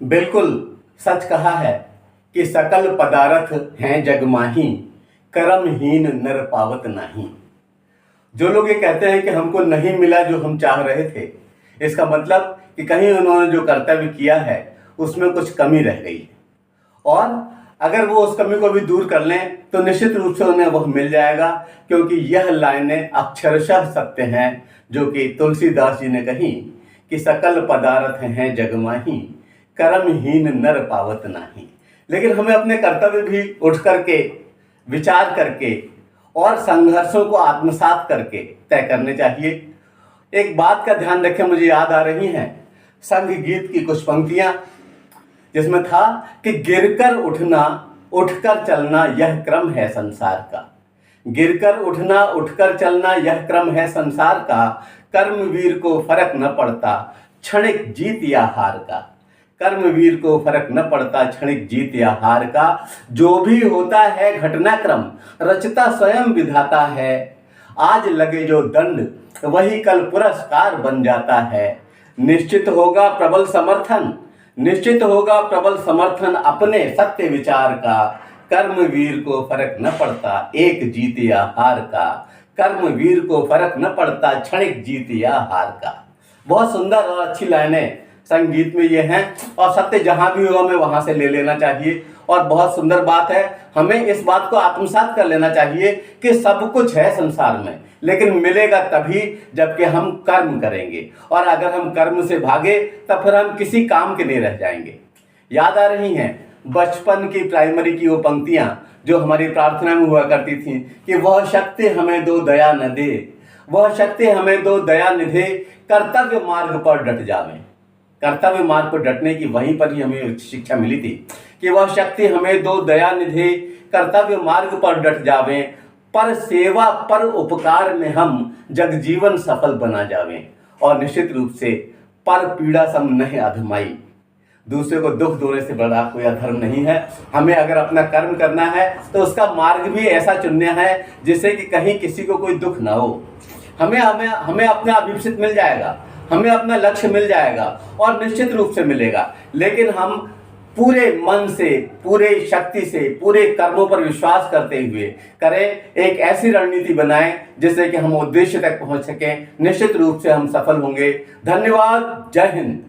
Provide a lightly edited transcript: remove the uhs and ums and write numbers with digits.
बिल्कुल सच कहा है कि सकल पदारथ हैं जग माही, कर्महीन नर पावत नाही। जो लोग ये कहते हैं कि हमको नहीं मिला जो हम चाह रहे थे, इसका मतलब कि कहीं उन्होंने जो कर्तव्य किया है उसमें कुछ कमी रह गई है, और अगर वो उस कमी को भी दूर कर लें तो निश्चित रूप से उन्हें वह मिल जाएगा, क्योंकि यह लाइनें अक्षरशः सत्य हैं जो कि तुलसीदास जी ने कही कि सकल पदार्थ हैं जग माही, कर्महीन नर पावत नाही। लेकिन हमें अपने कर्तव्य भी उठ करके, विचार करके और संघर्षों को आत्मसात करके तय करने चाहिए। एक बात का ध्यान रखें, मुझे याद आ रही हैं संघ गीत की कुछ पंक्तियां, जिसमें था कि गिरकर उठना उठकर चलना यह क्रम है संसार का। गिरकर उठना उठकर चलना यह क्रम है संसार का, कर्मवीर को फर्क न पड़ता क्षणिक जीत या हार का। कर्मवीर को फर्क न पड़ता क्षणिक जीत या हार का। जो भी होता है घटनाक्रम रचता स्वयं विधाता है, आज लगे जो दंड वही कल पुरस्कार बन जाता है। निश्चित होगा प्रबल समर्थन, निश्चित होगा प्रबल समर्थन अपने सत्य विचार का। कर्मवीर को फर्क न पड़ता एक जीत या हार का, कर्मवीर को फर्क न पड़ता क्षणिक जीत या हार का। बहुत सुंदर और अच्छी लाइनें संगीत में ये हैं, और सत्य जहां भी हो हमें वहां से ले लेना चाहिए। और बहुत सुंदर बात है, हमें इस बात को आत्मसात कर लेना चाहिए कि सब कुछ है संसार में, लेकिन मिलेगा तभी जबकि हम कर्म करेंगे, और अगर हम कर्म से भागे तब फिर हम किसी काम के नहीं रह जाएंगे। याद आ रही हैं बचपन की प्राइमरी की वो पंक्तियां जो हमारी प्रार्थना में हुआ करती थी कि वह शक्ति हमें दो दया न दे, वह शक्ति हमें दो दया निधे, कर्तव्य मार्ग पर डट जावे। कर्तव्य मार्ग पर डटने की वहीं पर ही हमें शिक्षा मिली थी कि वह शक्ति हमें दो दया निधे, कर्तव्य मार्ग पर डट जावे, पर सेवा पर उपकार में हम जग जीवन सफल बना जावे। और निश्चित रूप से पर पीड़ा सम नहीं अधमाई, दूसरे को दुख देने से बड़ा कोई अधर्म नहीं है। हमें अगर अपना कर्म करना है तो उसका मार्ग भी ऐसा चुनना है जिससे कि कहीं किसी को कोई दुख ना हो। हमें हमें हमें अपना अभिप्सित मिल जाएगा, हमें अपना लक्ष्य मिल जाएगा, और निश्चित रूप से मिलेगा, लेकिन हम पूरे मन से, पूरे शक्ति से, पूरे कर्मों पर विश्वास करते हुए करें, एक ऐसी रणनीति बनाएं जिससे कि हम उद्देश्य तक पहुंच सकें। निश्चित रूप से हम सफल होंगे। धन्यवाद। जय हिंद।